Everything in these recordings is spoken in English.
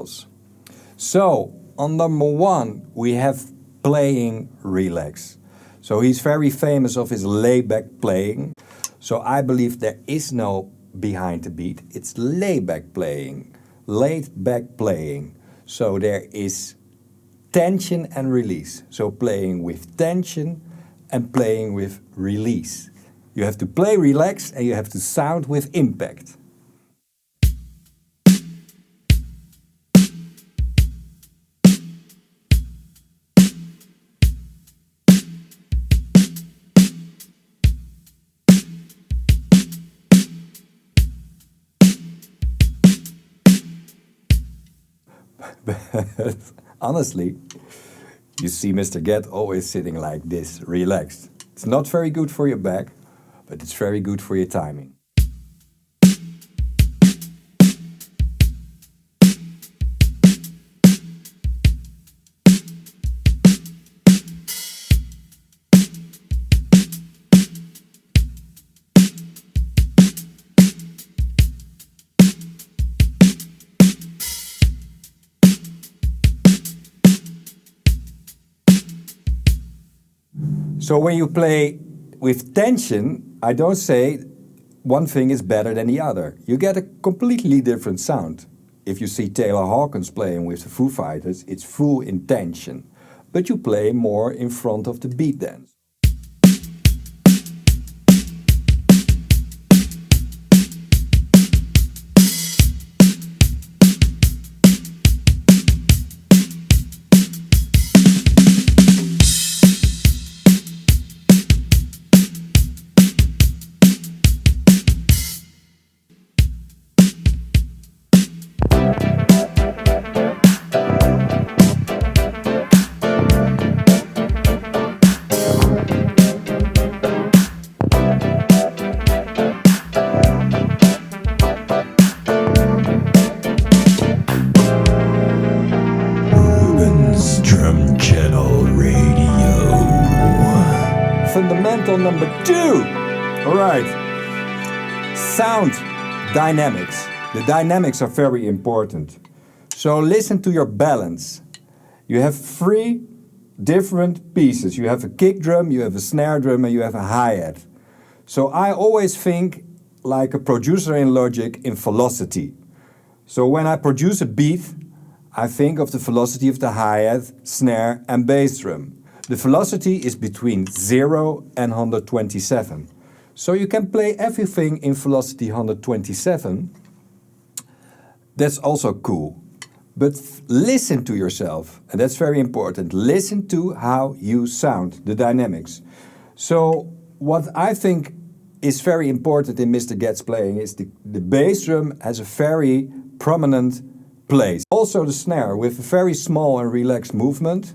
skills. So, on number 1, we have playing relax. So he's very famous of his laidback playing. So I believe there is no behind the beat. It's laidback playing. Laidback playing. So there is tension and release. So playing with tension and playing with release. You have to play relaxed and you have to sound with impact. But honestly, you see Mr. Gadd always sitting like this, relaxed. It's not very good for your back, but it's very good for your timing. So when you play with tension, I don't say one thing is better than the other. You get a completely different sound. If you see Taylor Hawkins playing with the Foo Fighters, it's full in tension. But you play more in front of the beat dance. Fundamental number 2. All right. Sound dynamics. The dynamics are very important. So listen to your balance. You have 3 different pieces. You have a kick drum, you have a snare drum, and you have a hi-hat. So I always think like a producer in Logic in velocity. So when I produce a beat, I think of the velocity of the hi-hat, snare, and bass drum. The velocity is between 0 and 127. So you can play everything in velocity 127. That's also cool. But listen to yourself, and that's very important. Listen to how you sound, the dynamics. So what I think is very important in Mr. Gadd's playing is the bass drum has a very prominent place. Also the snare with a very small and relaxed movement.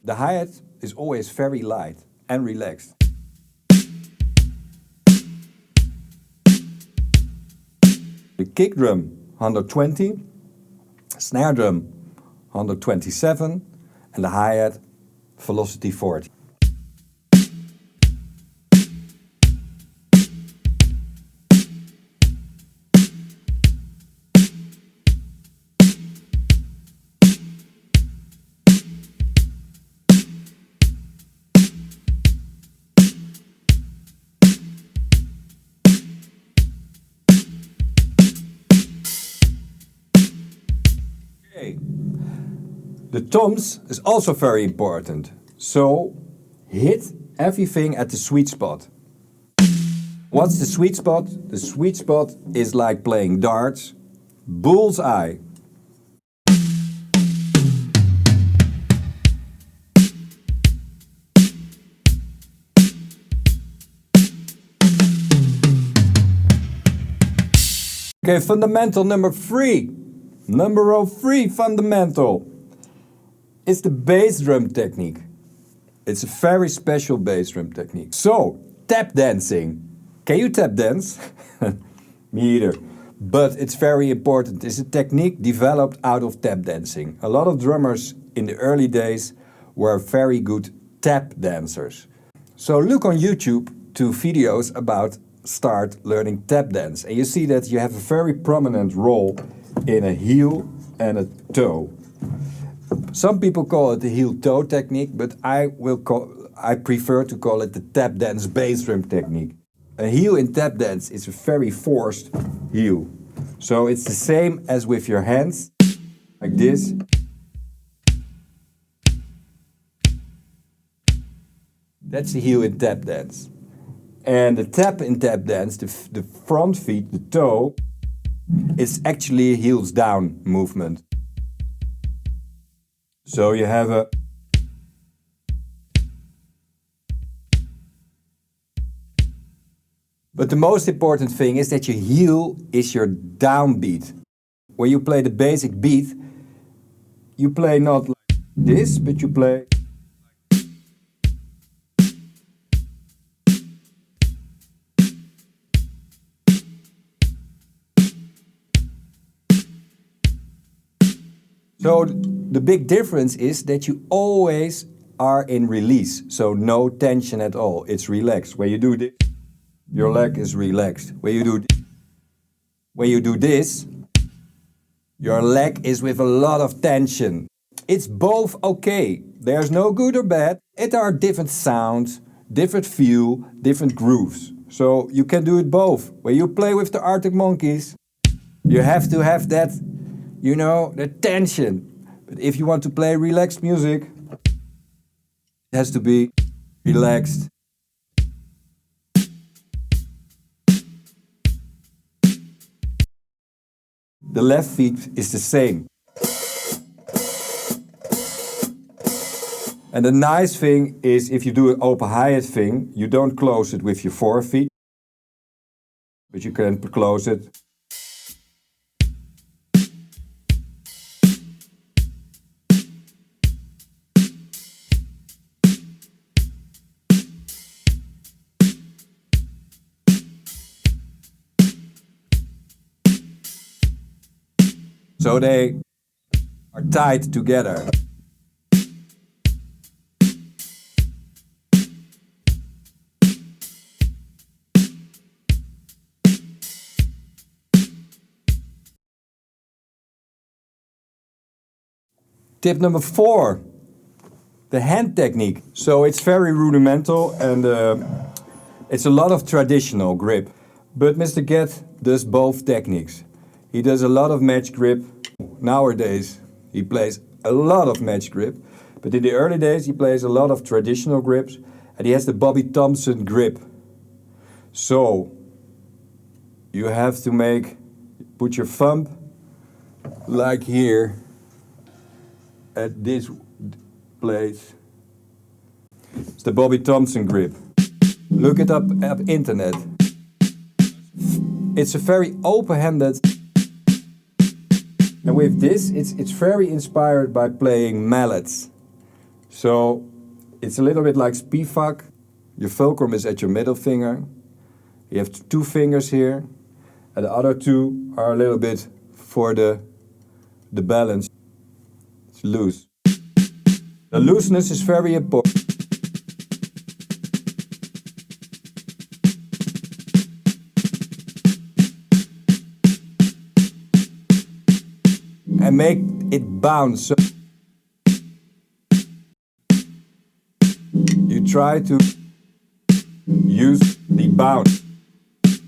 The hi-hat is always very light and relaxed. The kick drum 120, snare drum 127 and the hi-hat velocity 40. The toms is also very important. So hit everything at the sweet spot. What's the sweet spot? The sweet spot is like playing darts. Bullseye. Okay, fundamental number 3. Number 3 fundamental. It's the bass drum technique. It's a very special bass drum technique. So, tap dancing. Can you tap dance? Me either. But it's very important. It's a technique developed out of tap dancing. A lot of drummers in the early days were very good tap dancers. So look on YouTube to videos about start learning tap dance. And you see that you have a very prominent role in a heel and a toe. Some people call it the heel-toe technique, but I prefer to call it the tap dance bass drum technique. A heel in tap dance is a very forced heel. So it's the same as with your hands, like this. That's the heel in tap dance. And the tap in tap dance, the front feet, the toe, is actually a heels down movement. So you have a... But the most important thing is that your heel is your downbeat. When you play the basic beat, you play not like this, but you play... So the big difference is that you always are in release, so no tension at all. It's relaxed. When you do this, your leg is relaxed. When you do this, your leg is with a lot of tension. It's both okay. There's no good or bad. It are different sounds, different feel, different grooves. So you can do it both. When you play with the Arctic Monkeys, you have to have that, you know, the tension. But if you want to play relaxed music, it has to be relaxed. The left feet is the same. And the nice thing is if you do an open hi-hat thing, you don't close it with your forefeet, but you can close it. So they are tied together. Tip number 4, the hand technique. So it's very rudimental and it's a lot of traditional grip. But Mr. Gadd does both techniques. He does a lot of match grip. Nowadays, he plays a lot of match grip. But in the early days, he plays a lot of traditional grips. And he has the Bobby Thompson grip. So, you have to put your thumb like here at this place. It's the Bobby Thompson grip. Look it up internet. It's a very open-handed. And with this, it's very inspired by playing mallets. So it's a little bit like spivak. Your fulcrum is at your middle finger. You have 2 fingers here. And the other 2 are a little bit for the balance. It's loose. The looseness is very important. And make it bounce. So you try to use the bounce.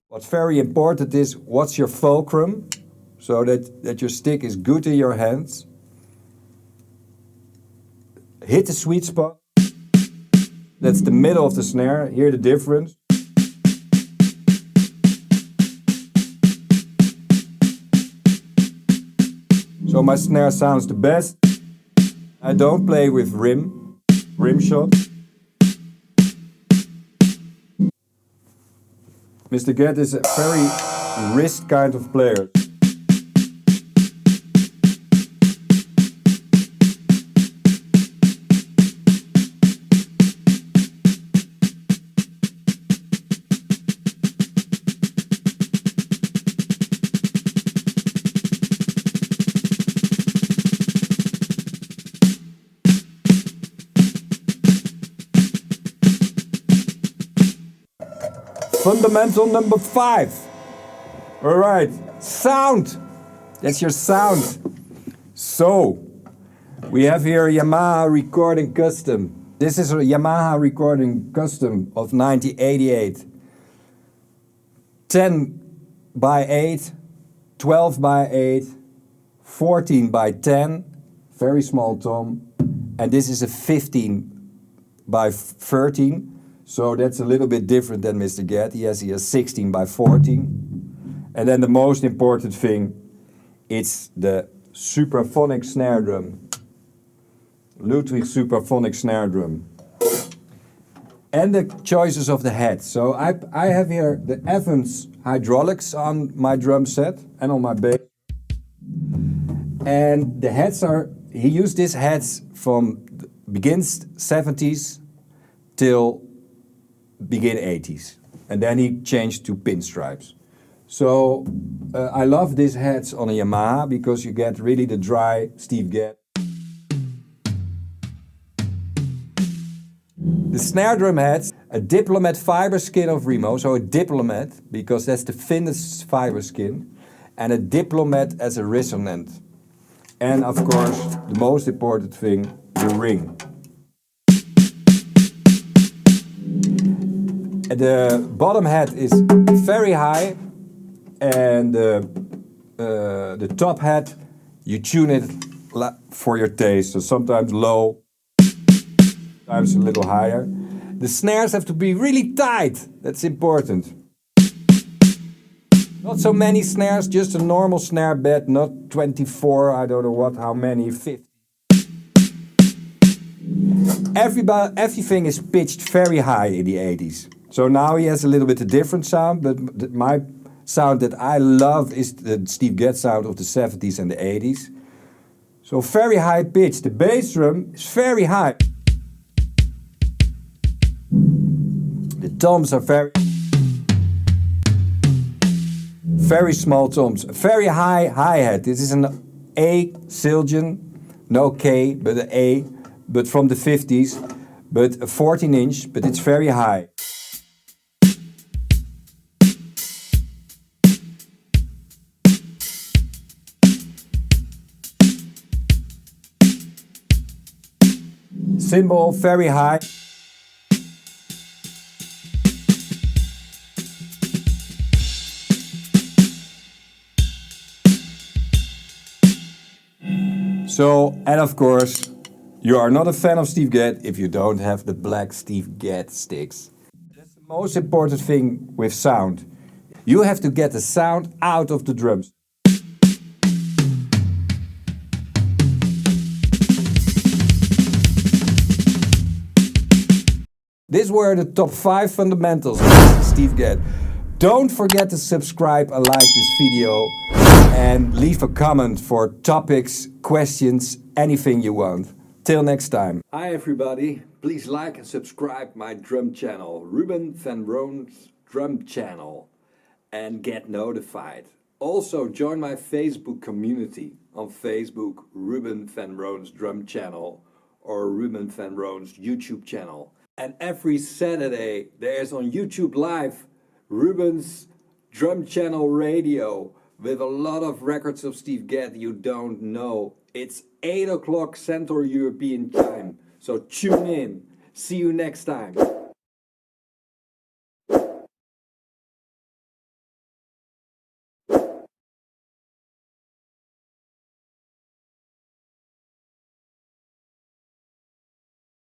What's very important is what's your fulcrum, so that your stick is good in your hands. Hit the sweet spot. That's the middle of the snare. Hear the difference. So my snare sounds the best. I don't play with rim shot. Mr. Gadd is a very wrist kind of player. Fundamental number 5. All right, sound. That's your sound. So, we have here a Yamaha Recording Custom. This is a Yamaha Recording Custom of 1988. 10 by 8, 12 by 8, 14 by 10, very small tom. And this is a 15 by 13. So that's a little bit different than Mr. Gadd. He has 16 by 14. And then the most important thing, it's the supraphonic snare drum. Ludwig supraphonic snare drum. And the choices of the heads. So I have here the Evans hydraulics on my drum set and on my bass. And the heads are, he used these heads from begin 70s till begin 80s. And then he changed to pinstripes. So I love these heads on a Yamaha because you get really the dry Steve Gadd. The snare drum heads, a diplomat fiber skin of Remo, so a diplomat because that's the thinnest fiber skin, and a diplomat as a resonant. And of course, the most important thing, the ring. The bottom head is very high, and the top head, you tune it for your taste. So sometimes low, sometimes a little higher. The snares have to be really tight. That's important. Not so many snares, just a normal snare bed, not 24, I don't know what, how many, 50. Everything is pitched very high in the 80s. So now he has a little bit a different sound, but my sound that I love is the Steve Gadd sound of the 70s and the 80s. So very high pitch. The bass drum is very high. The toms are very small toms. Very high hi-hat. This is an A Siljan, no K, but an A, but from the 50s, but a 14-inch, but it's very high. Cymbal, very high. So, and of course, you are not a fan of Steve Gadd if you don't have the black Steve Gadd sticks. That's the most important thing with sound. You have to get the sound out of the drums. These were the top 5 fundamentals of Steve Gadd. Don't forget to subscribe and like this video and leave a comment for topics, questions, anything you want. Till next time. Hi everybody, please like and subscribe my drum channel, Ruben van Roon's drum channel, and get notified. Also join my Facebook community on Facebook, Ruben van Roon's drum channel or Ruben van Roon's YouTube channel. And every Saturday there's on YouTube Live Ruben's Drum Channel Radio with a lot of records of Steve Gadd you don't know. It's 8 o'clock Central European time, so tune in. See you next time.